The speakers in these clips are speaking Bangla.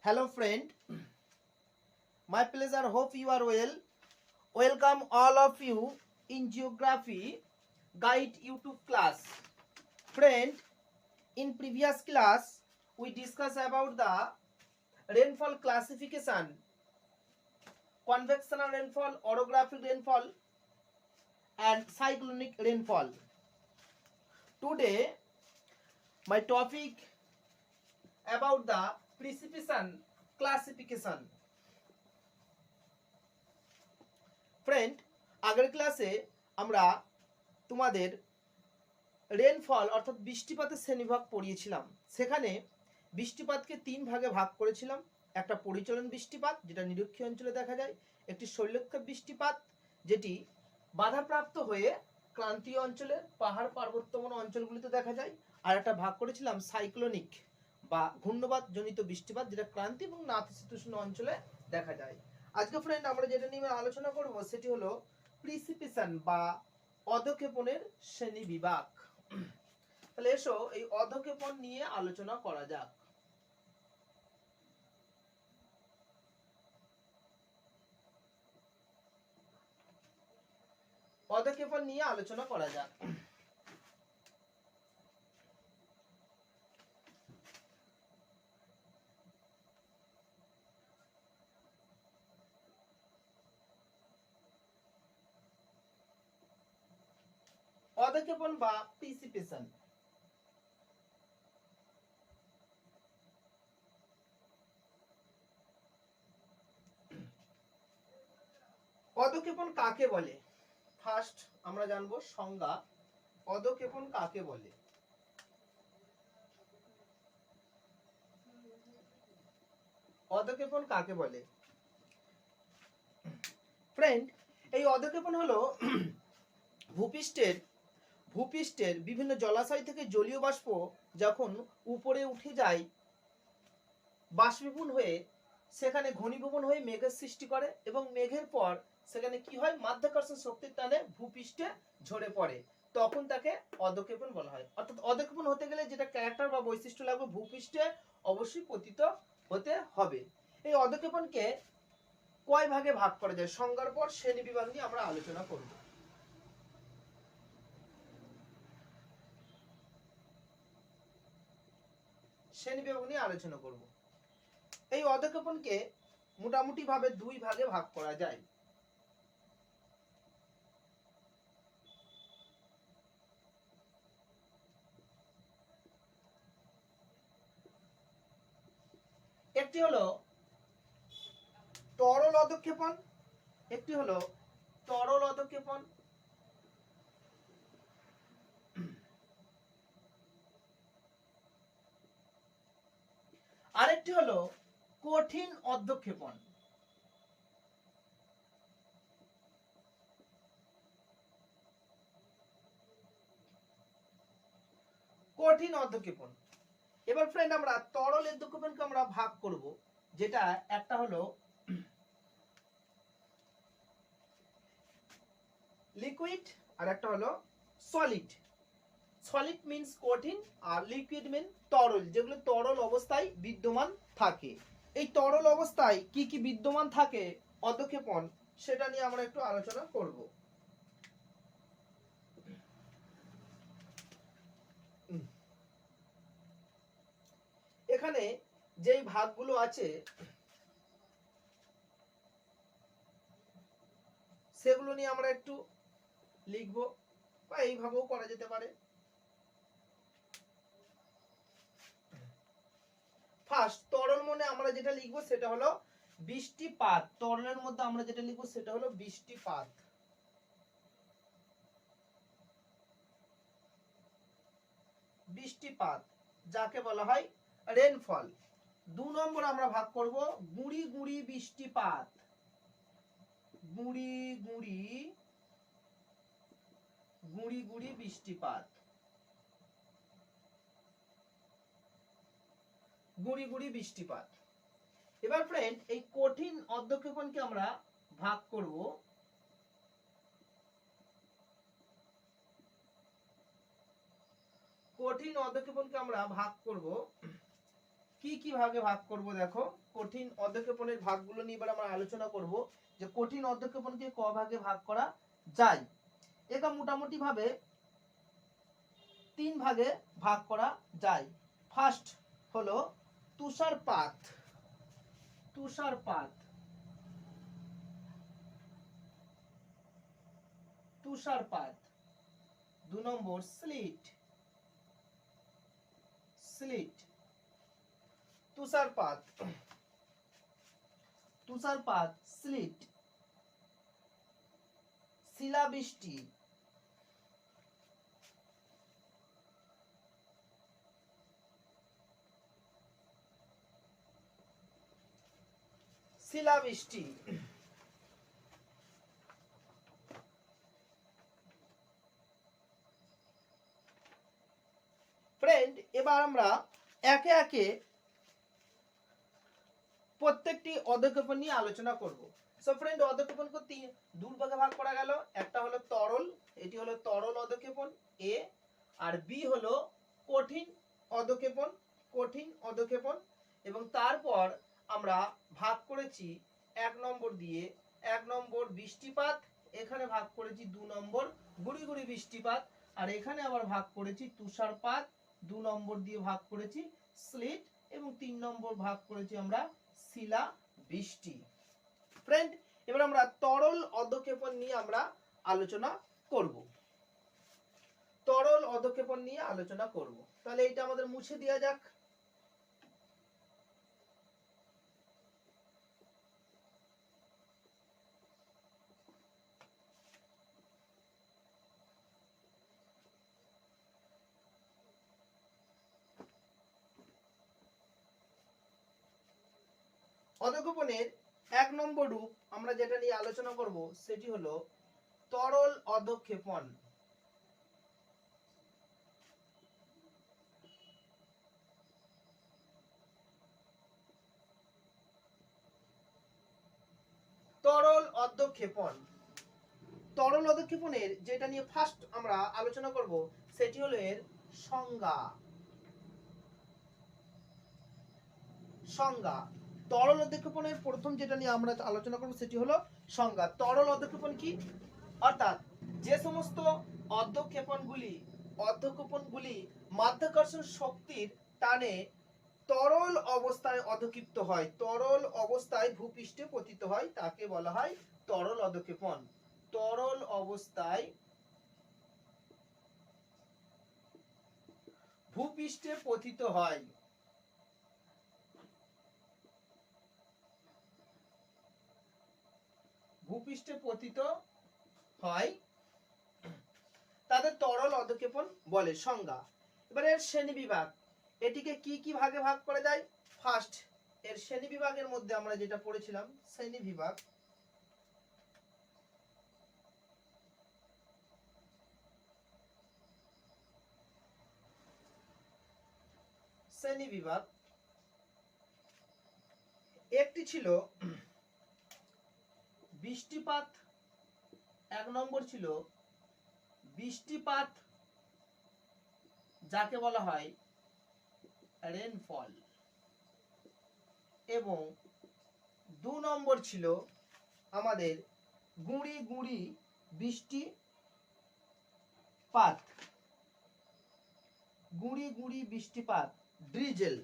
Hello friend, my pleasure, hope you are well. Welcome all of you in Geography Guide YouTube class. Friend, in previous class we discussed about the rainfall classification, convectional rainfall, orographic rainfall and cyclonic rainfall. Today my topic about the precipitation classification. Friend, আগের ক্লাসে আমরা তোমাদের রেনফল অর্থাৎ বৃষ্টিপাতের শ্রেণীভাগ পড়িয়েছিলাম। সেখানে বৃষ্টিপাতকে তিন ভাগে ভাগ করেছিলাম। একটা পরিচলন বৃষ্টিপাত, যেটা নিরক্ষীয় অঞ্চলে দেখা যায়, একটি শৈলক্ষেপ বৃষ্টিপাত, যেটি বাধাপ্রাপ্ত হয়ে ক্রান্তীয় অঞ্চলে পাহাড় পার্বত্যময় অঞ্চলগুলিতে দেখা যায়, আর একটা ভাগ করেছিলাম সাইক্লোনিক বা ঘূর্ণবাদ জনিত বৃষ্টিপাত, যেটা ক্রান্তি এবং নাতিশীতোষ্ণ অঞ্চলে দেখা যায়। আজকে ফ্রেন্ড আমরা যেটা নিয়ে আলোচনা করব সেটি হলো প্রিসিপিশন বা অধঃক্ষেপণের শ্রেণী বিভাগ। তাহলে এসো এই অধঃক্ষেপণ নিয়ে আলোচনা করা যাক। অধঃক্ষেপণ নিয়ে আলোচনা করা যাক। অধঃক্ষেপণ বা প্রিসিপিশন। অধঃক্ষেপণ কাকে বলে? ফার্স্ট আমরা জানবো সংজ্ঞা। অধঃক্ষেপণ কাকে বলে? অধঃক্ষেপণ কাকে বলে? ফ্রেন্ড, এই অধঃক্ষেপণ হলো ভূপৃষ্ঠের বিভিন্ন জলাশয় থেকে জলীয় বাষ্প যখন উপরে উঠে যায় বাষ্পীভূত হয়ে সেখানে ঘনীভবন হয়ে মেঘের সৃষ্টি করে, এবং মেঘের পর সেখানে কি হয়, মাধ্যাকর্ষণ শক্তির টানে ভূপৃষ্ঠে ঝরে পড়ে, তখন তাকে অধঃক্ষেপণ বলা হয়। অর্থাৎ অধঃক্ষেপণ হতে গেলে যেটা ক্যারেক্টার বা বৈশিষ্ট্য লাগবে, ভূপৃষ্ঠে অবশ্যই পতিত হতে হবে। এই অধঃক্ষেপণকে কয় ভাগে ভাগ করা যায়, সংজ্ঞার পর শ্রেণী বিভাগ নিয়ে আমরা আলোচনা করব। শ্রেণী বিভাগ নিয়ে আলোচনা করব। এই অধঃক্ষেপণকে মোটামুটি ভাবে দুই ভাগে ভাগ করা যায়। একটি হলো তরল অধঃক্ষেপণ, একটি হলো তরল অধঃক্ষেপণ, আরেকটি হলো কঠিন অধঃক্ষেপণ। কঠিন অধঃক্ষেপণ। এবার ফ্রেন্ড আমরা তরল অধঃক্ষেপণকে আমরা ভাগ করব, যেটা একটা হলো লিকুইড আর একটা হলো সলিড। সলিড মিন্স কঠিন আর লিকুইড মিন তরল, যেগুলো তরল অবস্থায় বিদ্যমান থাকে। এই তরল অবস্থায় কি কি বিদ্যমান থাকে অধঃক্ষেপণ, সেটা নিয়ে আমরা একটু আলোচনা করব। এখানে যেই ভাগগুলো আছে সেগুলো নিয়ে আমরা একটু লিখব, বা এইভাবেও করা যেতে পারে। ফার্স্ট তরল মনে আমরা যেটা লিখব সেটা হলো বৃষ্টিপাত। তরলের মধ্যে আমরা যেটা লিখব সেটা হলো বৃষ্টিপাত। বৃষ্টিপাত যাকে বলা হয় রেনফল। দু নম্বর আমরা ভাগ করব গুঁড়ি গুঁড়ি বৃষ্টিপাত। গুঁড়ি গুঁড়ি গুঁড়ি গুঁড়ি বৃষ্টিপাত। গুঁড়ি গুঁড়ি বৃষ্টিপাত। এবার ফ্রেন্ড এই কঠিন অধঃক্ষেপণকে আমরা ভাগ করব কঠিন অধঃক্ষেপণকে আমরা ভাগ করব কি কি কি ভাগে ভাগ করব দেখো, কঠিন অধঃক্ষেপণের ভাগগুলো নিয়ে এবার আমরা আলোচনা করব যে কঠিন অধঃক্ষেপণকে ক ভাগে ভাগ করা যায়। এটা মোটামুটি ভাবে 3 ভাগে ভাগ করা যায়। ফার্স্ট হলো তুষারপাত। তুষারপাত, তুষারপাত। 2 নম্বর স্লিট। স্লিট, তুষারপাত, তুষারপাত, স্লিট। শিলাবৃষ্টি, শিলাবৃষ্টি। ফ্রেন্ড, এবার আমরা একে একে প্রত্যেকটি অধঃক্ষেপণ নিয়ে আলোচনা করব। সো ফ্রেন্ড, অধঃক্ষেপণকে দুই ভাগে ভাগ করা গেল। একটা হলো তরল, এটি হলো তরল অধঃক্ষেপণ এ, আর বি হলো কঠিন অধঃক্ষেপণ, কঠিন অধঃক্ষেপণ। এবং তারপর আমরা ভাগ করেছি 1 নম্বর দিয়ে, 1 নম্বর বৃষ্টিপাত, এখানে ভাগ করেছি 2 নম্বর গুড়ি গুড়ি বৃষ্টিপাত, আর এখানে আবার ভাগ করেছি তুষারপাত, 2 নম্বর দিয়ে ভাগ করেছি স্লিট, এবং 3 নম্বর ভাগ করেছি আমরা শিলা বৃষ্টি। ফ্রেন্ড, এবার আমরা তরল অধঃক্ষেপণ নিয়ে আমরা আলোচনা করব। তরল অধঃক্ষেপণ নিয়ে আলোচনা করব। তাহলে এটা আমাদের মুছে দেওয়া যাক। অধঃক্ষেপণের 1 নম্বর রূপ আমরা যেটা নিয়ে আলোচনা করব সেটি হলো তরল অধঃক্ষেপণ। তরল অধঃক্ষেপণ, তরল অধঃক্ষেপণের যেটা নিয়ে ফার্স্ট আমরা আলোচনা করব সেটি হলো এর সংজ্ঞা। সংজ্ঞা, তরল অধঃক্ষেপণের প্রথম যেটা নিয়ে আমরা আলোচনা করব সেটি হলো সংজ্ঞা। তরল অধঃক্ষেপণ কি? অর্থাৎ যে সমস্ত অধঃক্ষেপণগুলি মাধ্যাকর্ষণ শক্তির টানে তরল অবস্থায় অধঃক্ষিপ্ত হয়, তরল অবস্থায় ভূপৃষ্ঠে পতিত হয়, তাকে বলা হয় তরল অধঃক্ষেপণ। তরল অবস্থায় ভূপৃষ্ঠে পতিত হয়, ভূপৃষ্ঠে পতিত হয়, তাদের তরল অধঃক্ষেপণ বলে। সংজ্ঞা। এবার এর শ্রেণী বিভাগ, এটিকে কি কি ভাগে ভাগ করা যায়? ফার্স্ট, এর শ্রেণী বিভাগের মধ্যে আমরা যেটা পড়েছিলাম শ্রেণী বিভাগ, শ্রেণী বিভাগ একটি ছিল বৃষ্টিপাত। 1 নম্বর ছিল বৃষ্টিপাত, যাকে বলা হয় রেনফল, এবং 2 নম্বর ছিল আমাদের গুঁড়ি গুঁড়ি বৃষ্টিপাত, গুঁড়ি গুঁড়ি বৃষ্টিপাত, ড্রিজেল,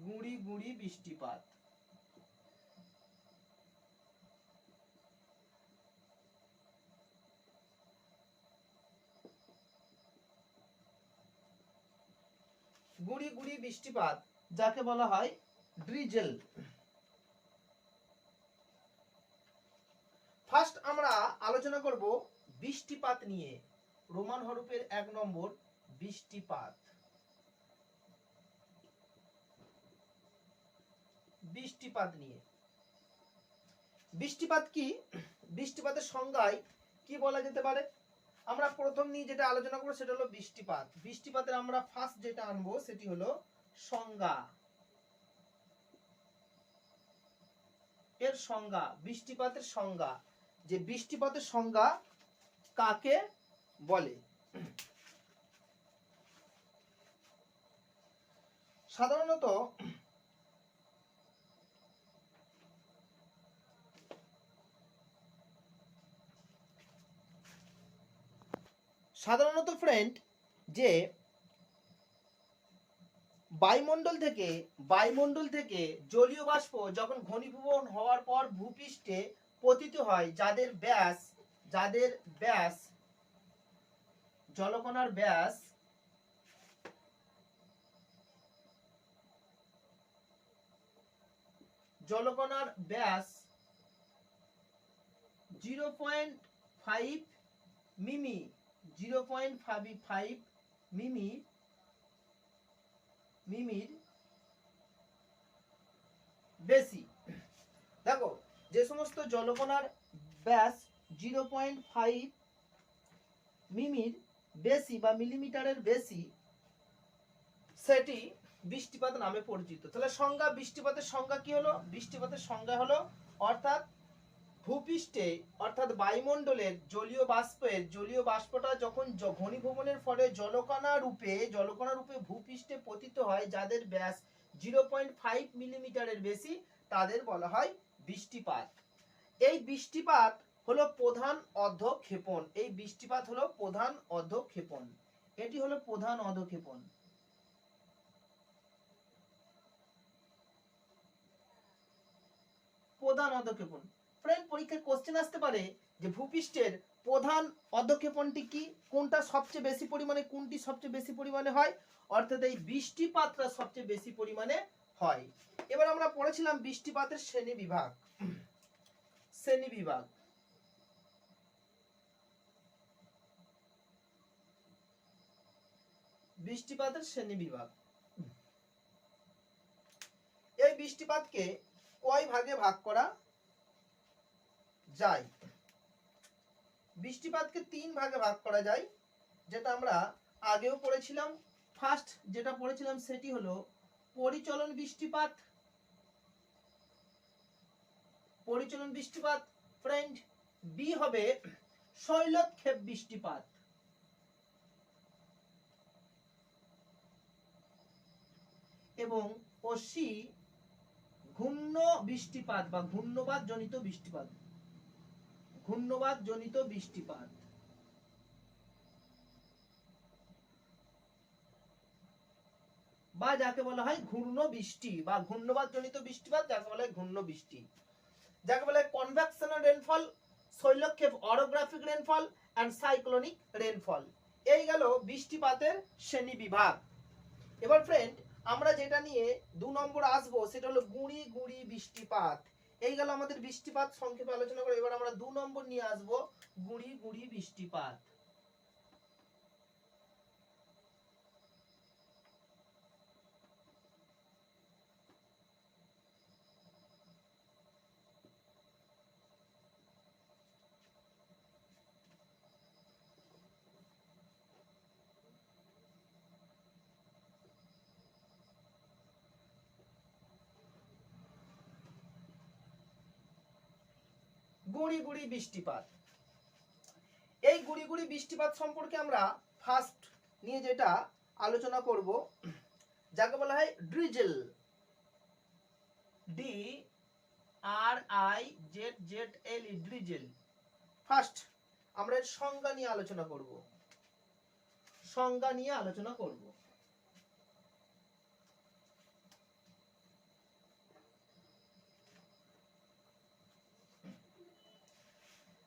গুঁড়ি গুঁড়ি বৃষ্টিপাত। গুঁড়ি গুঁড়ি বৃষ্টিপাত, যাকে বলা হয় ড্রিজেল। ফার্স্ট আমরা আলোচনা করব বৃষ্টিপাত নিয়ে। রোমান হরফের 1 নম্বর বৃষ্টিপাত। বৃষ্টিপাত নিয়ে, বৃষ্টিপাত কি? বৃষ্টিপাতের সংজ্ঞায় কি বলা যেতে পারে? আমরা প্রথম নিয়ে যেটা আলোচনা করব সেটা হলো বৃষ্টিপাত। বৃষ্টিপাতের আমরা ফার্স্ট যেটা আনবো সেটি হলো সংজ্ঞা। এর সংজ্ঞা, বৃষ্টিপাতের সংজ্ঞা, যে বৃষ্টিপাতের সংজ্ঞা কাকে বলে। সাধারণত ফ্রেন্ড যে বায়ুমণ্ডল থেকে জলীয় বাষ্প যখন ঘনীভবন হওয়ার পর ভূপৃষ্ঠে পতিত হয়, যাদের ব্যাস জলকণার ব্যাস 0.5 মিমি 0.5 মিমির বেশি। দেখো, যে সমস্ত জলকণার ব্যাস 0.5 মিমির বেশি বা মিলিমিটারের বেশি, সেটি বৃষ্টিপাত নামে পরিচিত। তাহলে সংজ্ঞা, বৃষ্টিপাতের সংজ্ঞা কি হলো? বৃষ্টিপাতের সংজ্ঞা হলো অর্থাৎ ভূপৃষ্ঠে অর্থাৎ বায়ুমণ্ডলের জলীয় বাষ্পটা যখন ঘনীভবনের ফলে জলকণা রূপে ভূপৃষ্ঠে পতিত হয়, যাদের ব্যাস 0.5 মিলিমিটারের বেশি, তাদের বলা হয় বৃষ্টিপাত। এই বৃষ্টিপাত হলো প্রধান অধঃক্ষেপণ। এটি হলো প্রধান অধঃক্ষেপণ। ফ্রেন্ড, পরীক্ষায় কোশ্চেন আসতে পারে যে ভূপৃষ্ঠের প্রধান অধঃক্ষেপণটি কি, কোনটা সবচেয়ে বেশি পরিমাণে, কোনটি সবচেয়ে বেশি পরিমাণে হয়, অর্থাৎ এই বৃষ্টিপাতটা সবচেয়ে বেশি পরিমাণে হয়। এবার আমরা পড়েছিলাম বৃষ্টিপাতের শ্রেণীবিভাগ। এই বৃষ্টিপাতকে কয় ভাগে ভাগ করা যায়? বৃষ্টিপাতকে 3 ভাগে ভাগ করা যায়, যেটা আমরা আগেও পড়েছিলাম। ফার্স্ট যেটা পড়েছিলাম সেটি হলো পরিচলন বৃষ্টিপাত। ফ্রেন্ড, বি হবে শৈলক্ষেপ বৃষ্টিপাত। এবং সি ঘূর্ণ বৃষ্টিপাত বা ঘূর্ণবাদ জনিত বৃষ্টিপাত। বা যাকে বলা হয় ঘূর্ণ বৃষ্টি বা ঘূর্ণবাদ জনিত বৃষ্টিপাত, যাকে বলা হয় ঘূর্ণ বৃষ্টি, যাকে বলা হয় কনভেকশনাল রেনফল, শৈলক্ষেপ orographic rainfall and cyclonic rainfall. এই গেল বৃষ্টিপাতের শ্রেণী বিভাগ। এবার ফ্রেন্ড, আমরা যেটা নিয়ে 2 নম্বর আসবো সেটা হলো গুঁড়ি গুঁড়ি বৃষ্টিপাত। এই গেল আমাদের বৃষ্টিপাত সংক্ষেপে আলোচনা করে। এবার আমরা 2 নম্বর নিয়ে আসবো গুঁড়ি গুঁড়ি বৃষ্টিপাত। গুঁড়ি গুঁড়ি বৃষ্টিপাত। এই গুঁড়ি গুঁড়ি বৃষ্টিপাত সম্পর্কে আমরা ফার্স্ট নিয়ে যেটা আলোচনা করব, যাকে বলা হয় ড্রিজেল, DRIZZL, ড্রিজেল। ফার্স্ট আমরা এর সংজ্ঞা নিয়ে আলোচনা করব।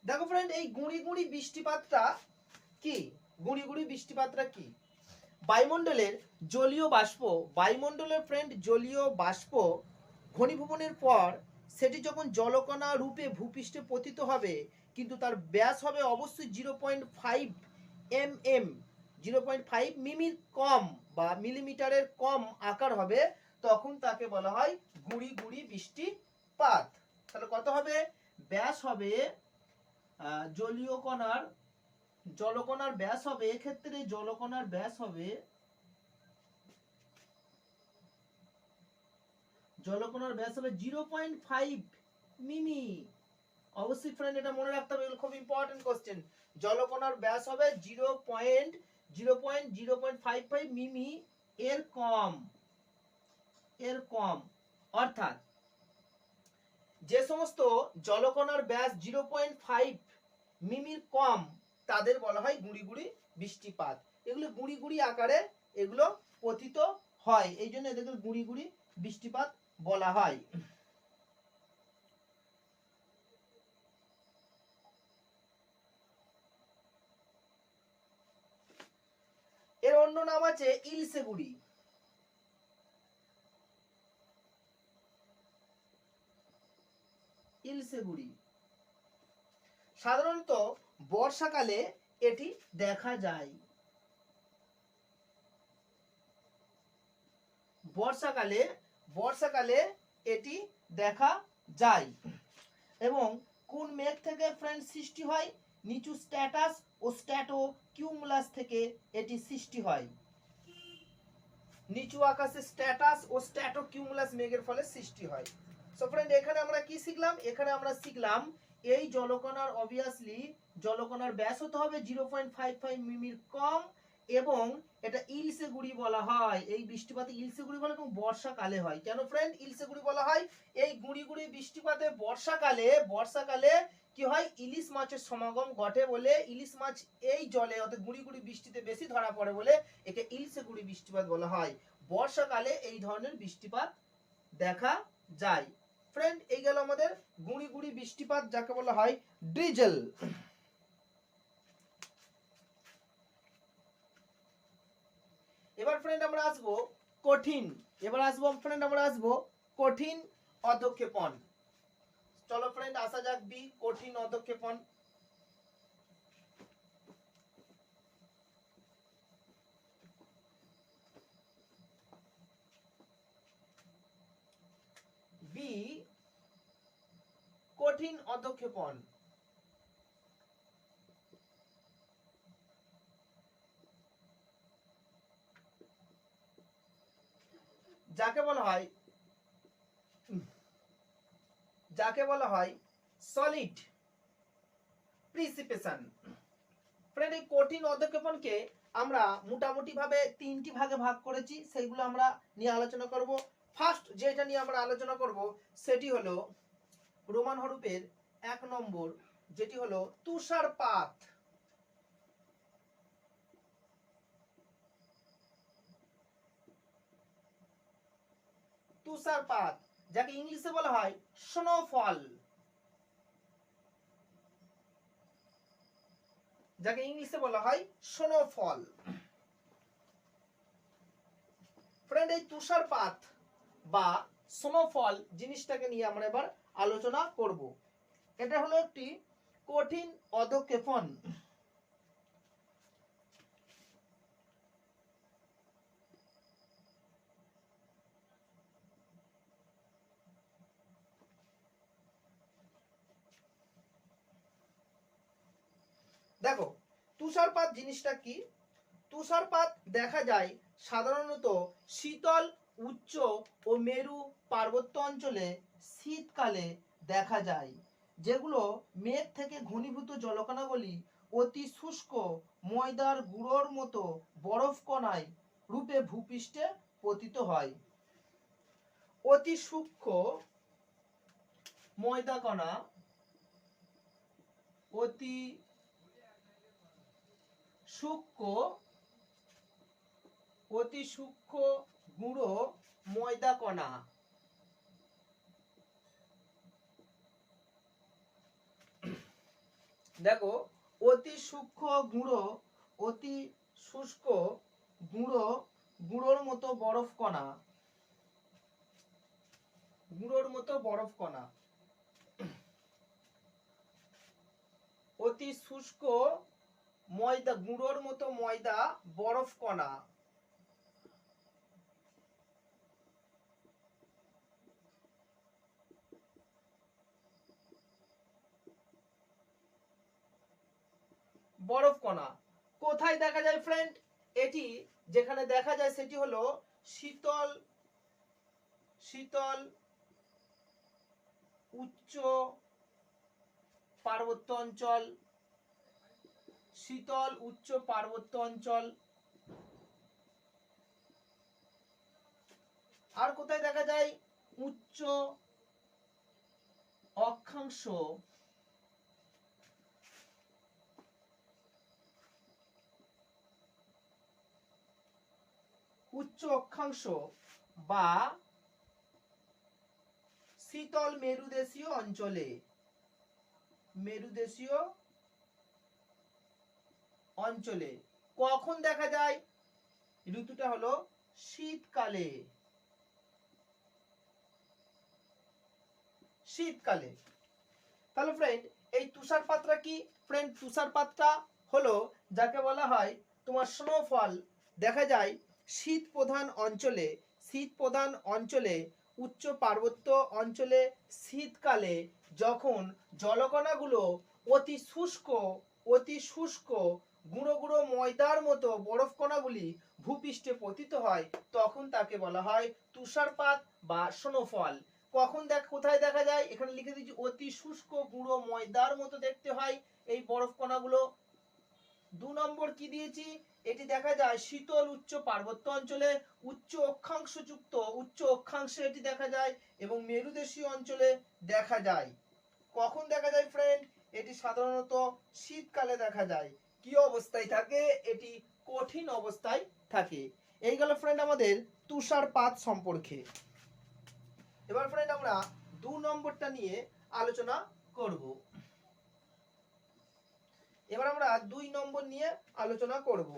দেখো ফ্রেন্ড, এই গুঁড়ি গুঁড়ি বৃষ্টিপাতটা কি? বায়ুমণ্ডলের জলীয় বাষ্প ঘনীভবনের পর সেটি যখন জলকণা রূপে ভূপৃষ্ঠে পতিত হবে, কিন্তু তার ব্যাস হবে অবশ্যই 0.5 মিমির কম বা মিলিমিটারের কম আকার হবে, তখন তাকে বলা হয় গুঁড়ি গুঁড়ি বৃষ্টিপাত। তাহলে কত হবে? ব্যাস হবে জলকণার ব্যাস হবে, এক্ষেত্রে জলকণার ব্যাস হবে 0.5 মিমি। অবশ্যই ফ্রেন্ড এটা মনে রাখতে হবে, খুব ইম্পর্টেন্ট কোশ্চেন। জলকণার ব্যাস হবে 0.055 মিমি এর কম। এর কম, অর্থাৎ যে সমস্ত জলকণার ব্যাস 0.5 মিমির কম তাদের বলা হয় গুঁড়ি গুঁড়ি বৃষ্টিপাত। এগুলো গুঁড়ি গুঁড়ি আকারে এগুলো পতিত হয়, এই জন্য এদেরকে গুঁড়ি গুঁড়ি বৃষ্টিপাত বলা হয়। এর অন্য নাম আছে ইলসে গুঁড়ি। ইলসে গুঁড়ি সাধারণত বর্ষাকালে এটি দেখা যায়। বর্ষাকালে এটি দেখা যায়। এবং কোন মেঘ থেকে ফ্রেন্ড সৃষ্টি হয়? নিচু স্ট্যাটাস ও স্ট্যাটো কিউমুলাস থেকে এটি সৃষ্টি হয়। নিচু আকাশে স্ট্যাটাস ও স্ট্যাটো কিউমুলাস মেঘের ফলে সৃষ্টি হয়। সো ফ্রেন্ড এখানে আমরা কি শিখলাম? এখানে আমরা শিখলাম এই জলকণার অবভিয়াসলি জলকণার ব্যাস হতে হবে 0.55 মিমির কম এবং এটা ইলসে গুঁড়ি বলা হয়। এই বৃষ্টিপাতে ইলসে গুঁড়ি বলে এবং বর্ষাকালে হয়। কেন ফ্রেন্ড ইলসে গুঁড়ি বলা হয়? এই গুঁড়ি গুঁড়ি বৃষ্টিপাতে বর্ষাকালে কি হয়? ইলিশ মাছের সমাগম ঘটে বলে ইলিশ মাছ এই জলে অর্থাৎ গুঁড়ি গুঁড়ি বৃষ্টিতে বেশি ধরা পড়ে বলে একে ইলসে গুঁড়ি বৃষ্টিপাত বলা হয়। বর্ষাকালে এই ধরনের বৃষ্টিপাত দেখা যায়। ফ্রেন্ড এই গেল আমাদের গুঁড়ি গুঁড়ি বৃষ্টিপাত, যাকে বলা হয় ড্রিজেল। এবার ফ্রেন্ড আমরা আসবো কঠিন অধঃক্ষেপণ। চলো ফ্রেন্ড আসা যাক বি, কঠিন অধঃক্ষেপণ। বি, কঠিন অধঃক্ষেপণ। যাকে বলা হয় সলিড প্রিসিপিটেশন। ফ্রেন্ড এই কঠিন অধঃক্ষেপণকে আমরা মোটামুটি ভাবে তিনটি ভাগে ভাগ করেছি, সেইগুলো আমরা নিয়ে আলোচনা করব। ফার্স্ট যেটা নিয়ে আমরা আলোচনা করব সেটি হলো রোমান হরফের 1 নম্বর, যেটি হলো তুষারপাত। তুষারপাত যাকে ইংলিশে বলা হয় স্নোফল। ফ্রেন্ড এই তুষারপাত বা স্নোফল জিনিসটাকে নিয়ে আমরা এবার আলোচনা করব। এটা হলো একটি কঠিন অধঃক্ষেপণ। দেখো তুষারপাত জিনিসটা কি? তুষারপাত দেখা যায় সাধারণত শীতল উচ্চ ও মেরু পার্বত্য অঞ্চলে শীতকালে দেখা যায়, যেগুলো মেঘ থেকে ঘনীভূত জলকণাগুলি অতি শুষ্ক ময়দার গুঁড়োর মতো বরফ কণায় রূপে ভূপৃষ্ঠে পতিত হয়। অতি সূক্ষ্ম ময়দা কণা, অতি সূক্ষ্ম গুঁড়ো ময়দা কণা দেখো অতি শুষ্ক গুঁড়োর মতো বরফ কণা অতি শুষ্ক ময়দা গুঁড়োর মতো ময়দা বরফ কণা কোথায় দেখা যায় ফ্রেন্ড? এটি যেখানে দেখা যায় সেটি হলো শীতল উচ্চ পার্বত্য অঞ্চল আর কোথায় দেখা যায়? উচ্চ অক্ষাংশ বা শীতল মেরুদেশীয় অঞ্চলে, কখন দেখা যায়? ঋতুটা হলো শীতকালে। তাহলে ফ্রেন্ড এই তুষারপাতটা কি? ফ্রেন্ড তুষারপাতটা হলো যাকে বলা হয় তোমার স্নোফল। দেখা যায় শীত প্রধান অঞ্চলে উচ্চ পার্বত্য অঞ্চলে শীতকালে যখন জলকণাগুলো অতি শুষ্ক গুঁড়ো গুঁড়ো ময়দার মতো বরফ কণাগুলি ভূপৃষ্ঠে পতিত হয়, তখন তাকে বলা হয় তুষারপাত বা স্নোফল। কখন কোথায় দেখা যায়? এখানে লিখে দিচ্ছি, অতি শুষ্ক গুঁড়ো ময়দার মতো দেখতে হয় এই বরফ কণাগুলো। 2 নম্বর কি দিয়েছি? এটি দেখা যায় শীতল উচ্চ পার্বত্য অঞ্চলে উচ্চ অক্ষাংশে এটি দেখা যায় এবং মেরুদেশীয় অঞ্চলে দেখা যায়। কখন দেখা যায় ফ্রেন্ড? এটি সাধারণত শীতকালে দেখা যায়। কি অবস্থায় থাকে? এটি কঠিন অবস্থায় থাকে। এই গেল ফ্রেন্ড আমাদের তুষারপাত সম্পর্কে। এবার ফ্রেন্ড আমরা 2 নম্বরটা নিয়ে আলোচনা করব। এবার আমরা 2 নম্বর নিয়ে আলোচনা করব।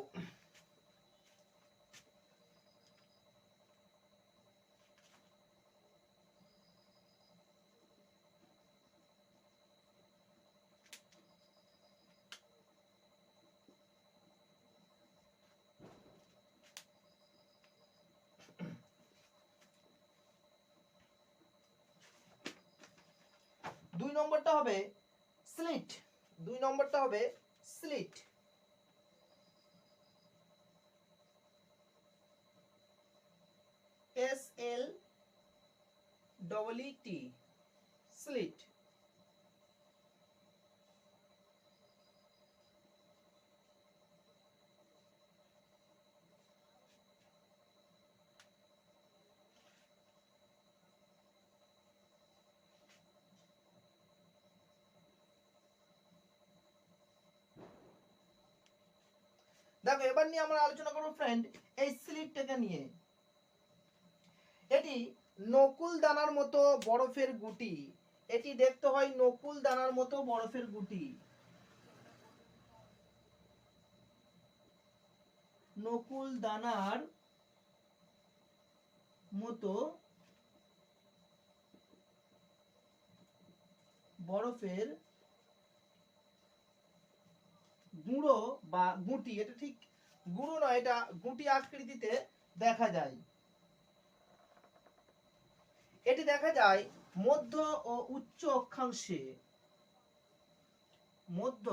দুই নম্বরটা হবে স্লিট। SLEET, slit. দেখো এবার নিয়ে আমরা আলোচনা করব ফ্রেন্ড এই স্লিটটাকে নিয়ে। এটি নকুল দানার মতো বরফের গুটি। এটি দেখতে হয় নকুল দানার মতো বরফের গুটি। নকুল দানার মতো বরফের গুঁড়ো বা গুটি। এটা ঠিক গুঁড়ো নয়, এটা গুটি আকৃতিতে দেখা যায়। এটি দেখা যায় মধ্য ও উচ্চ অক্ষাংশে। মধ্য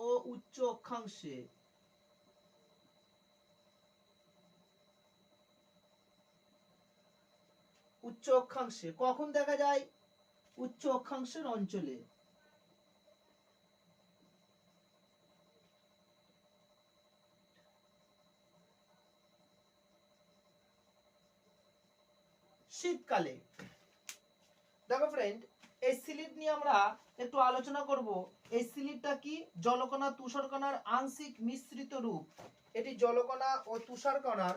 ও উচ্চ অক্ষাংশে। কখন দেখা যায়? উচ্চ অক্ষাংশের অঞ্চলে। শীতকালে। দেখো ফ্রেন্ড এই স্লিট নিয়ে আমরা একটু আলোচনা করব। এই স্লিটটা কি? জলকণা তুষারকণার আংশিক মিশ্রিত রূপ। এটি জলকণা ও তুষারকণার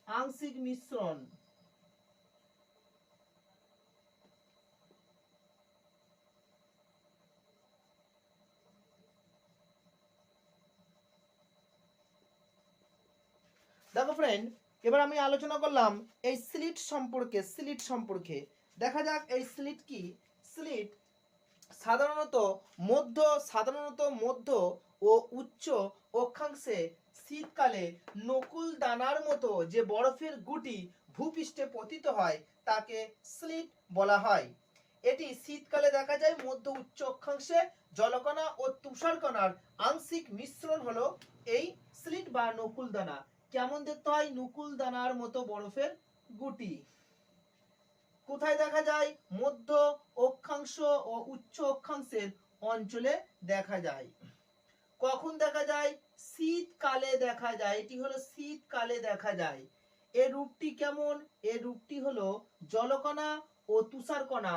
আংশিক মিশ্রণ। দেখো ফ্রেন্ড এবার আমি আলোচনা করলাম এই স্লিট সম্পর্কে। দেখা যাক এই স্লিট কি। স্লিট সাধারণত মধ্য ও উচ্চ অক্ষাংশে শীতকালে নকুল দানার মতো যে বরফের গুটি ভূপৃষ্ঠে পতিত হয় তাকে স্লিট বলা হয়। এটি শীতকালে দেখা যায় মধ্য উচ্চ অক্ষাংশে। জলকণা ও তুষারকণার আংশিক মিশ্রণ হলো এই স্লিট বা নকুল দানা। কেমন দেখতে হয়? নুকুল দানার মতো বরফের গুটি। কোথায় দেখা যায়? মধ্য অক্ষাংশ ও উচ্চ অক্ষাংশের অঞ্চলে দেখা যায়। কখন দেখা যায়? শীতকালে দেখা যায়। এটি হলো শীতকালে দেখা যায়। এর রূপটি কেমন? এর রূপটি হলো জলকণা ও তুষারকণা,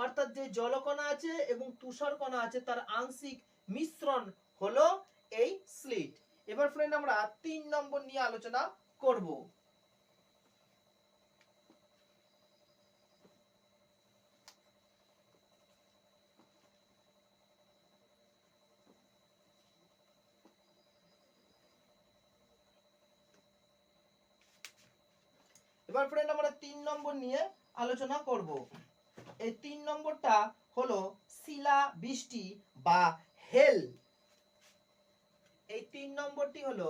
অর্থাৎ যে জলকণা আছে এবং তুষারকণা আছে তার আংশিক মিশ্রণ হলো এই স্লিট। এবার ফ্রেন্ড আমরা 3 নম্বর নিয়ে আলোচনা করব। এবার ফ্রেন্ড আমরা 3 নম্বর নিয়ে আলোচনা করব। এই 3 নম্বরটা হলো শিলা বৃষ্টি বা হেল। এই 3 নম্বরটি হলো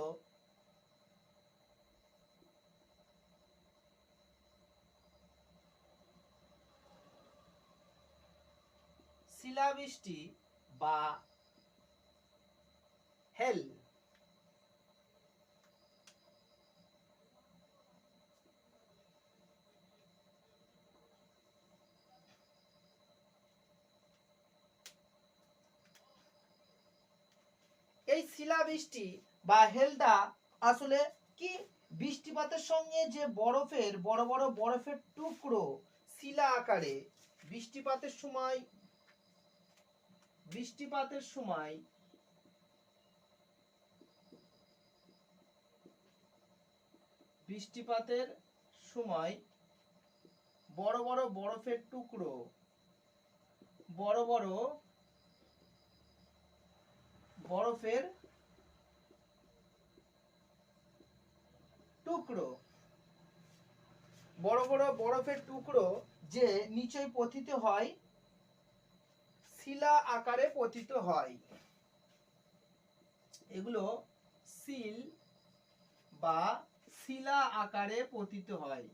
শিলাবৃষ্টি বা হেল। এই শিলাবৃষ্টি বা হেলটা আসলে কি? বৃষ্টিপাতের সঙ্গে যে বরফের বড় বড় বরফের টুকরো শিলা আকারে বৃষ্টিপাতের সময় বৃষ্টিপাতের সময় বৃষ্টিপাতের সময় বড় বড় বরফের টুকরো বড় বড় বরফের টুকরো বড় বড় বরফের টুকরো যে নিচে পতিত হয়, শিলা আকারে পতিত হয়, এগুলো শিল বা শিলা আকারে পতিত হয়।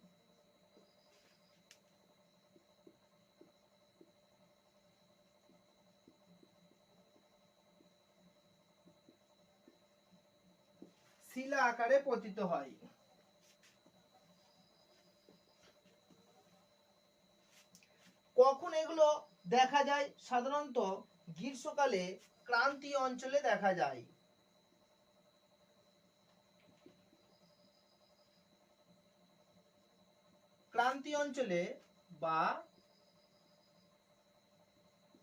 শিলা আকারে পতিত হয়। কখন এগুলো দেখা যায়? সাধারণত গ্রীষ্মকালে ক্রান্তীয় অঞ্চলে দেখা যায়। ক্রান্তীয় অঞ্চলে বা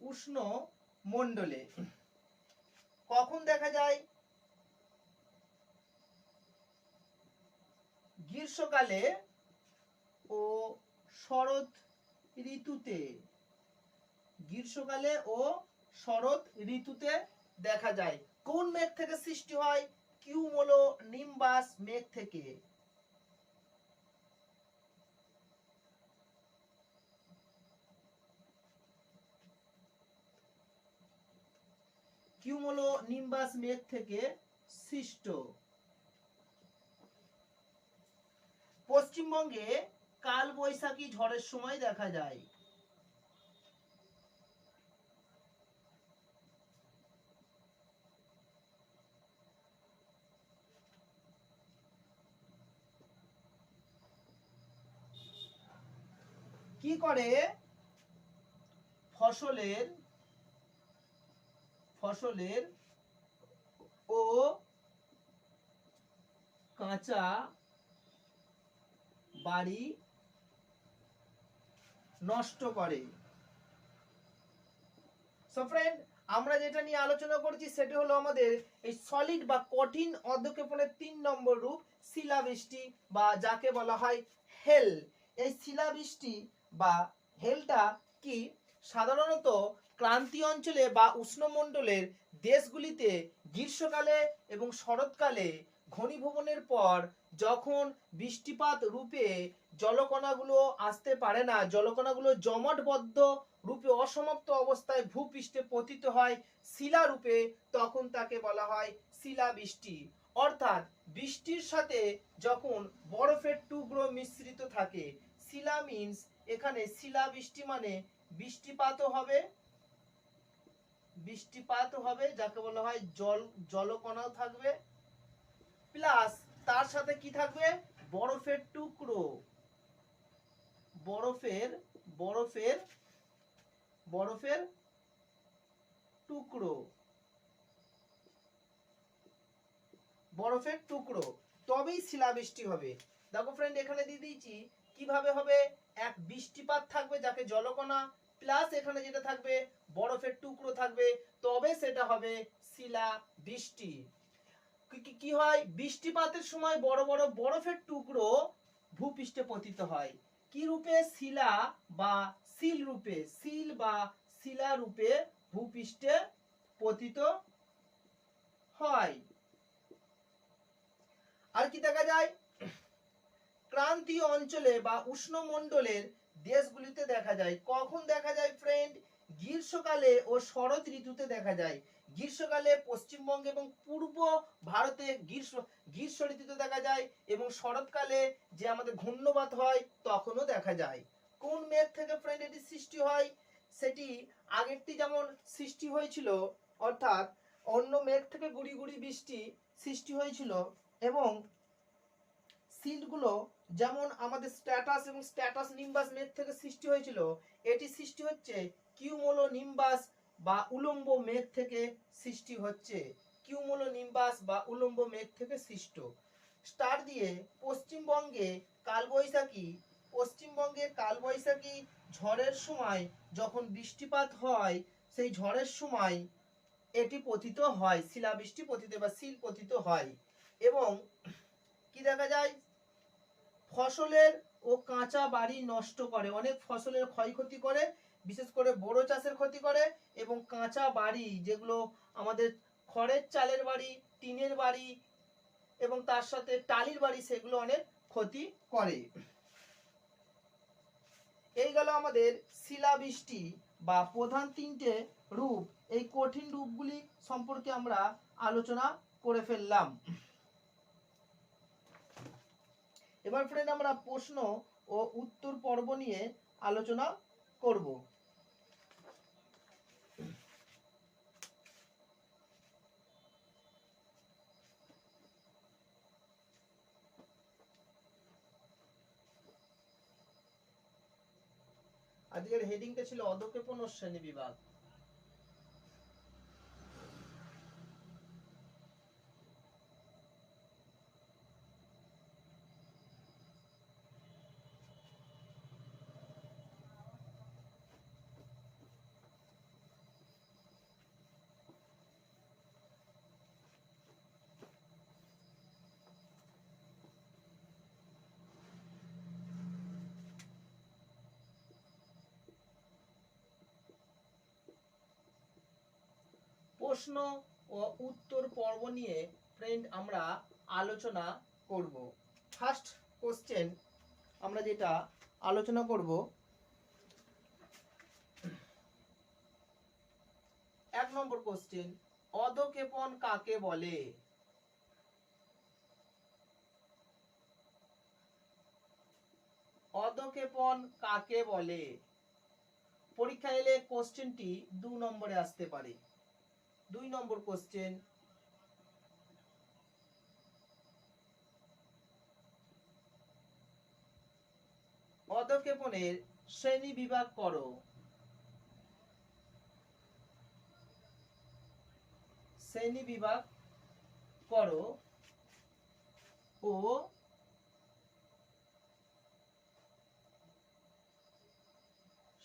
উষ্ণ মণ্ডলে। কখন দেখা যায়? গ্রীষ্মকালে ও শরৎ ঋতুতে। গ্রীষ্মকালে ও শরৎ ঋতুতে দেখা যায়। কোন মেঘ থেকে সৃষ্টি হয়? কিউমুলো নিম্বাস মেঘ থেকে। কিউমুলো নিম্বাস মেঘ থেকে সৃষ্ট। পশ্চিমবঙ্গে কাল বৈশাখী ঝড়ের সময় দেখা যায়। কি করে? ফসলের ও কাঁচা বাড়ি নষ্ট করে। সো ফ্রেন্ড, আমরা যেটা নিয়ে আলোচনা করেছি সেটা হলো আমাদের এই সলিড বা কঠিন অধঃক্ষেপণের 3 নম্বর রূপ শিলাবৃষ্টি বা যাকে বলা হয় হেল। এই শিলাবৃষ্টি বা হেলটা কি? সাধারণত ক্রান্তীয় অঞ্চলে বা উষ্ণমণ্ডলের দেশগুলিতে গ্রীষ্মকালে এবং শরৎকালে ঘনীভবনের পর যখন বৃষ্টিপাত রূপে জলকণাগুলো আসতে পারে না, জলকণাগুলো জমাটবদ্ধ রূপে অসমাপ্ত অবস্থায় ভূপৃষ্ঠে পতিত হয় শিলা রূপে, তখন তাকে বলা হয় শিলাবৃষ্টি। অর্থাৎ বৃষ্টির সাথে যখন বরফের টুকরো মিশ্রিত থাকে, শিলা মিন্স এখানে শিলাবৃষ্টি মানে বৃষ্টিপাতও হবে, যাকে বলা হয় জলকণাও থাকবে, প্লাস তার সাথে কি থাকবে? বরফের টুকরো, বরফের বরফের বরফের টুকরো, বরফের টুকরো, তবেই শিলাবৃষ্টি হবে। দেখো ফ্রেন্ড এখানে দিয়ে দিয়েছি কিভাবে হবে। এক বৃষ্টিপাত থাকবে যাকে জলকণা, প্লাস এখানে যেটা থাকবে বরফের টুকরো থাকবে, তবে সেটা হবে শিলাবৃষ্টি। কি হয়? বৃষ্টিপাতের সময় বড় বড় বরফের টুকরো ভূপৃষ্ঠে পতিত হয়। কি রূপে? শিলা বা শিল রূপে, শিল বা শিলা রূপে ভূপৃষ্ঠে পতিত হয়। আর কি দেখা যায়? ক্রান্তীয় অঞ্চলে বা উষ্ণমণ্ডলের দেশগুলিতে দেখা যায়। কখন দেখা যায় ফ্রেন্ড? গ্রীষ্মকালে ও শরৎ ঋতুতে দেখা যায়। গ্রীষ্মকালে পশ্চিমবঙ্গ এবং পূর্ব ভারতে গ্রীষ্ম ঋতুতে দেখা যায়, এবং শরৎকালে যে আমাদের ঘূর্ণবাত হয় তখনও দেখা যায়। কোন মেঘ থেকে ফ্রেন্ড এটি সৃষ্টি হয়? সেটি আগেরটি যেমন সৃষ্টি হয়েছিল, অর্থাৎ অন্য মেঘ থেকে গুড়ি গুড়ি বৃষ্টি সৃষ্টি হয়েছিল, এবং সিল্টগুলো যেমন আমাদের স্ট্যাটাস এবং স্ট্যাটাস নিম্বাস মেঘ থেকে সৃষ্টি হয়েছিল, এটি সৃষ্টি হচ্ছে কিউমুলো নিম্বাস বা উলম্ব মেঘ থেকে সৃষ্টি হচ্ছে। কিউমুলো নিম্বাস বা উলম্ব মেঘ থেকে সৃষ্ট। স্টার দিয়ে পশ্চিমবঙ্গে কালবৈশাখী, পশ্চিমবঙ্গে কালবৈশাখী ঝড়ের সময় যখন বৃষ্টিপাত হয়, সেই ঝড়ের সময় এটি পতিত হয়, শিলাবৃষ্টি পতিত বা শিল পতিত হয়। এবং কি দেখা যায়? ফসলের ও কাঁচা বাড়ি নষ্ট করে, অনেক ফসলের ক্ষয়ক্ষতি করে, বিশেষ করে বোরো চাষের ক্ষতি করে, এবং কাঁচা বাড়ি যেগুলো আমাদের খড়ের চালের বাড়ি, টিনের বাড়ি এবং তার সাথে টালির বাড়ি, সেগুলো অনেক ক্ষতি করে। এই গেল আমাদের শিলাবৃষ্টি বা প্রধান তিনটে রূপ। এই কঠিন রূপগুলি সম্পর্কে আমরা আলোচনা করে ফেললাম। এবার ফ্রেন্ড আমরা প্রশ্ন ও উত্তর পর্ব নিয়ে আলোচনা করব। আজকের হেডিংটা ছিল অধঃক্ষেপণ ও শ্রেণীবিভাগ। প্রশ্ন ও উত্তর পর্ব নিয়ে ফ্রেন্ড আমরা আলোচনা করব। ফার্স্ট কোশ্চেন আমরা যেটা আলোচনা করব, 1 নম্বর কোশ্চেন, অধঃক্ষেপণ কাকে বলে? অধঃক্ষেপণ কাকে বলে? পরীক্ষা এলে কোশ্চেনটি 2 নম্বরে আসতে পারে। 2 নম্বর কোশ্চেন, অধঃক্ষেপণের শ্রেণী বিভাগ করো। শ্রেণী বিভাগ করো ও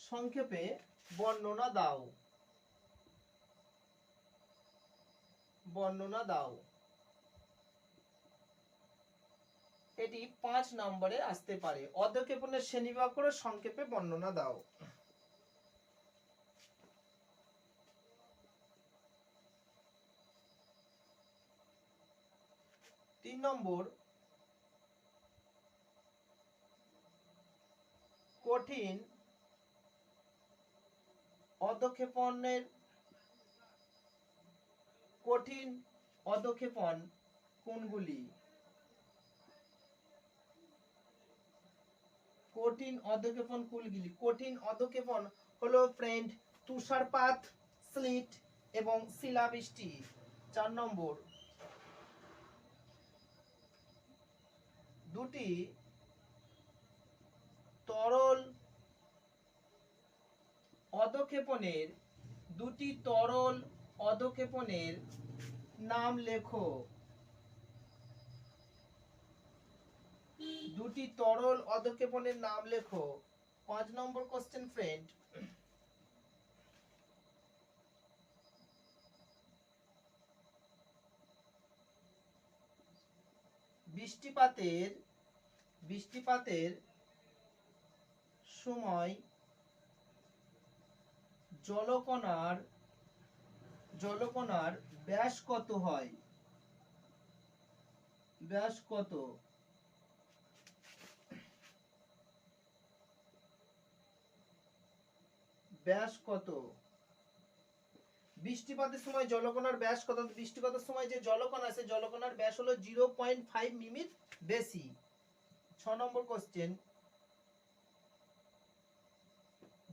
সংক্ষেপে বর্ণনা দাও। বর্ণনা দাও। এটি 5 নম্বরে আসতে পারে। অধঃক্ষেপণের শ্রেণীবিভাগ করে সংক্ষেপে বর্ণনা দাও। 3 নম্বর, কঠিন অধঃক্ষেপণের কঠিন অধঃক্ষেপণ কোনগুলি? কঠিন অধঃক্ষেপণ কোনগুলি? কঠিন অধঃক্ষেপণ হলো ফ্রেন্ড তুষারপাত, স্লিট এবং শিলাবৃষ্টি। 4 নম্বর, দুটি তরল অধঃক্ষেপণের নাম লেখো। দুটি তরল অধঃক্ষেপণের নাম লেখো। 5 নম্বর কোশ্চেন ফ্রেন্ড, বৃষ্টিপাতের সময় জলকণার ব্যাস কত হয়? ব্যাস কত? ব্যাস কত? বৃষ্টিপাতের সময় জলকণার ব্যাস কত? বৃষ্টিপাতের সময় যে জলকণা আছে, জলকণার ব্যাস হলো 0.5 মিমির বেশি। 6 নম্বর কোশ্চেন,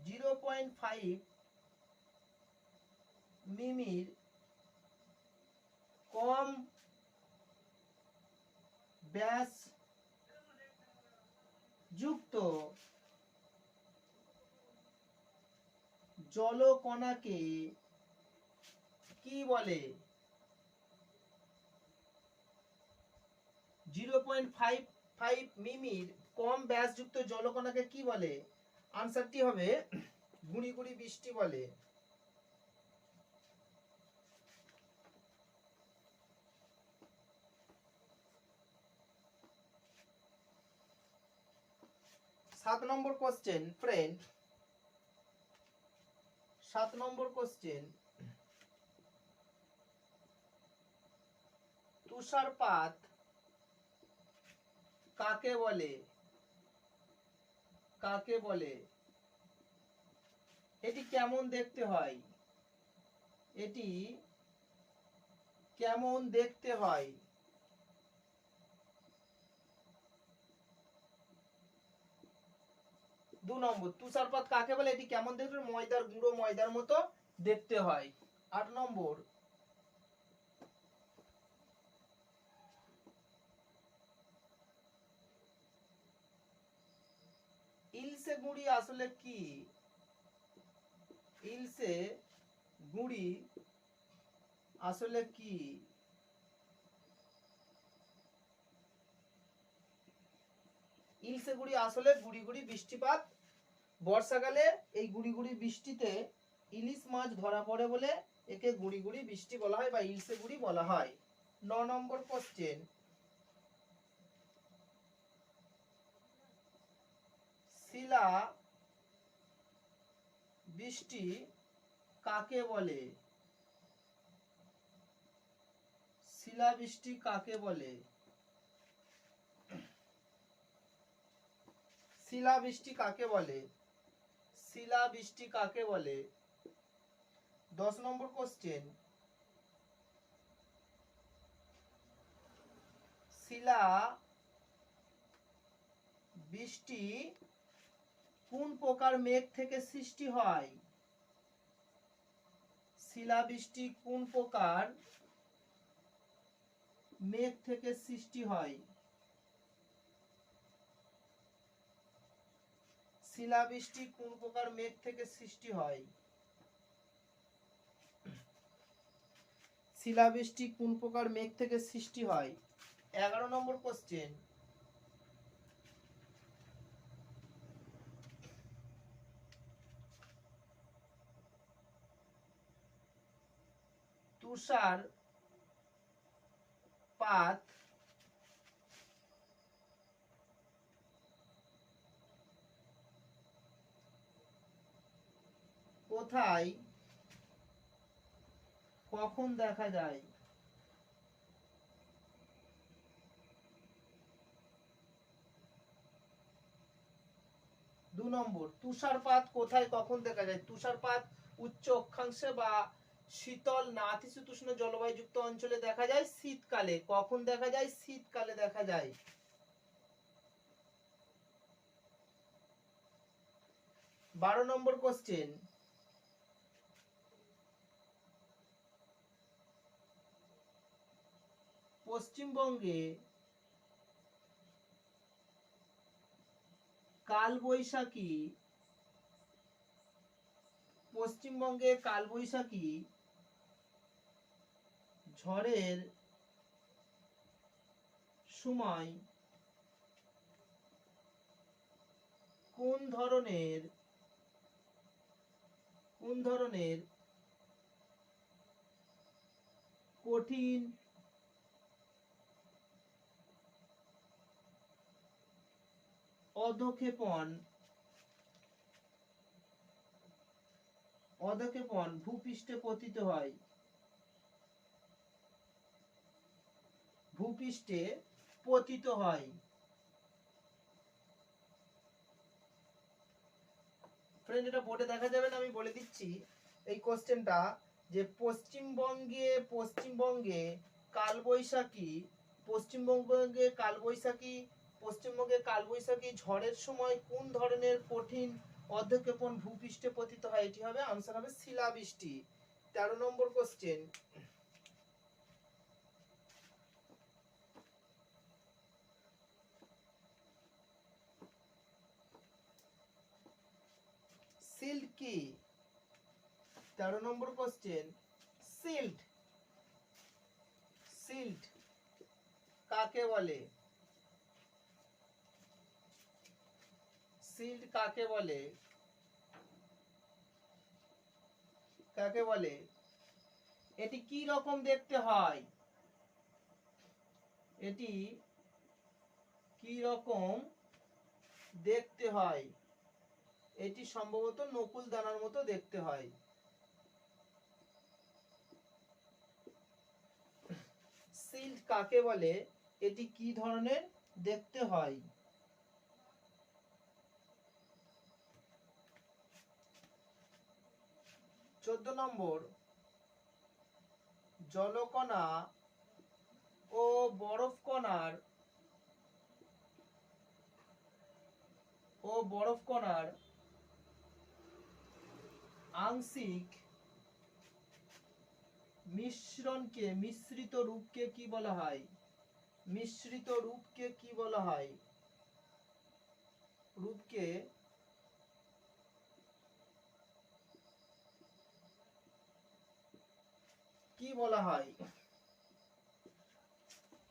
0.5 মিমির কম ব্যাস যুক্ত জলকণাকে কি বলে? 0.55 মিমির কম ব্যাসযুক্ত জলকণাকে কি বলে? আনসারটি হবে গুঁড়ি গুঁড়ি বৃষ্টি বলে। সাত নম্বর কোশ্চেন ফ্রেন্ড, 7 নম্বর কোশ্চেন, তুষারপাত কাকে বলে? কাকে বলে? এটি কেমন দেখতে হয়? এটি কেমন দেখতে হয়? 2 নম্বর, তুষারপাত কাকে বলে? এটি কেমন দেখতে? ময়দার গুঁড়ো ময়দার মতো দেখতে হয়। 8 নম্বর, ইলসে গুঁড়ি আসলে কি? ইলসে গুঁড়ি আসলে কি? ইলসে গুঁড়ি আসলে গুড়ি গুড়ি বৃষ্টিপাত। বর্ষাকালে এই গুড়ি গুড়ি বৃষ্টিতে ইলিশ মাছ ধরা পড়ে বলে একে গুড়ি গুড়ি বৃষ্টি বলা হয় বা ইলসে গুঁড়ি বলা হয়। 9 নম্বর কোশ্চেন, শিলা বৃষ্টি কাকে বলে? শিলা বৃষ্টি কাকে বলে? শিলা বৃষ্টি কাকে বলে? শিলা বৃষ্টি কাকে বলে? 10 নম্বর কোশ্চেন, শিলা বৃষ্টি কোন প্রকার মেঘ থেকে সৃষ্টি হয়? শিলা বৃষ্টি কোন প্রকার মেঘ থেকে সৃষ্টি হয়? শিলা বৃষ্টি কোন প্রকার মেঘ থেকে সৃষ্টি হয়? শিলা বৃষ্টি কোন প্রকার মেঘ থেকে সৃষ্টি হয়? 11 নম্বর কোশ্চেন, তুষারপাত কোথায় কখন দেখা যায়? 2 নম্বর, তুষারপাত কোথায় কখন দেখা যায়? তুষারপাত উচ্চ অক্ষাংশে বা শীতল নাতিশীতোষ্ণ জলবায়ুযুক্ত অঞ্চলে দেখা যায় শীতকালে। কখন দেখা যায়? শীতকালে দেখা যায়। 12 নম্বর কোশ্চেন, পশ্চিমবঙ্গে কালবৈশাখী, পশ্চিমবঙ্গে কালবৈশাখী ঝড়ের সময় কোন ধরনের কঠিন অধঃক্ষেপণ ভূপৃষ্ঠে পতিত হয়। ফ্রেন্ড, এটা বোর্ডে দেখা যাবে না, আমি বলে দিচ্ছি এই কোশ্চেনটা, যে পশ্চিমবঙ্গে কালবৈশাখী ঝড়ের সময় কোন ধরনের কঠিন অধঃক্ষেপণ ভূপৃষ্ঠে পতিত হয়? এটি হবে, আনসার হবে শিলাবৃষ্টি। 13 নম্বর কোশ্চেন, সিল্ট কি? 13 নম্বর কোশ্চেন, সিল্ট কাকে বলে? সিল্ট কাকে বলে? এটি কি রকম দেখতে হয়? এটি কি রকম দেখতে হয়? এটি সম্ভবত নকুল দানার মতো দেখতে হয়। সিল্ট কাকে বলে? এটি কি ধরনের দেখতে হয়? 14 নম্বর, জলকণা ও বরফ কণার আংশিক মিশ্রিত রূপকে কি বলা হয়?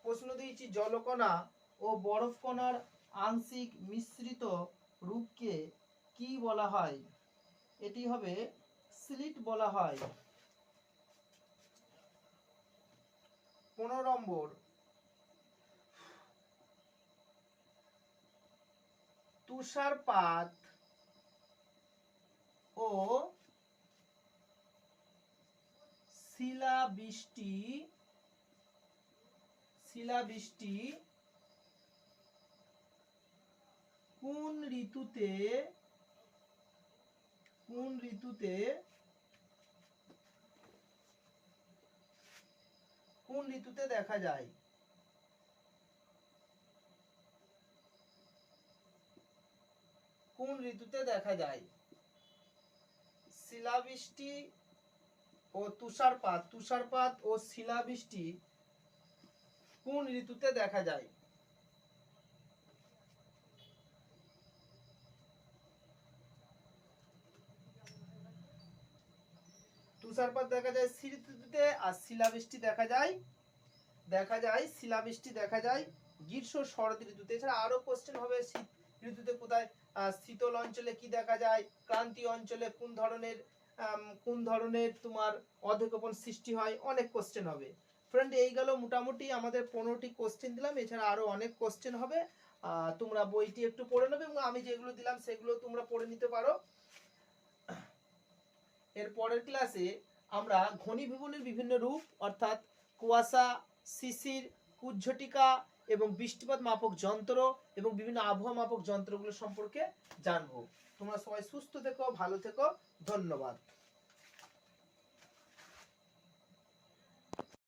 প্রশ্ন দিয়েছি, জলকণা ও বরফ কণার আংশিক মিশ্রিত রূপকে কি বলা হয়? এটি হবে স্লিট বলা হয়। 15 নম্বর, তুষারপাত ও শিলাবৃষ্টি কোন ঋতুতে দেখা যায়? শিলাবৃষ্টি ও তুষারপাত ও শিলাবৃষ্টি কোন ঋতুতে দেখা যায়? তুষারপাত দেখা যায় শীত ঋতুতে, আর শিলাবৃষ্টি দেখা যায় গ্রীষ্ম শরৎ ঋতুতে। এছাড়া আরো কোশ্চেন হবে, শীত ঋতুতে কোথায়, শীতল অঞ্চলে কি দেখা যায়, ক্রান্তীয় অঞ্চলে কোন ধরনের তোমার অধঃক্ষেপণ সৃষ্টি হয়, অনেক কোশ্চেন হবে। ফ্রেন্ড, এই গেল মোটামুটি আমাদের 15টি কোশ্চেন দিলাম। এছাড়া আরো অনেক কোশ্চেন হবে, তোমরা বইটি একটু পড়ে নেবে এবং আমি যেগুলো দিলাম সেগুলো তোমরা পড়ে নিতে পারো। এর পরের ক্লাসে আমরা ঘনীভবনের বিভিন্ন রূপ, অর্থাৎ কুয়াশা, শিশির, কুজ্ঝটিকা এবং বৃষ্টিপাত মাপক যন্ত্র এবং বিভিন্ন আবহাওয়া মাপক যন্ত্রগুলো সম্পর্কে জানবো। তোমরা সবাই সুস্থ থেকো, ভালো থেকো, ধন্যবাদ।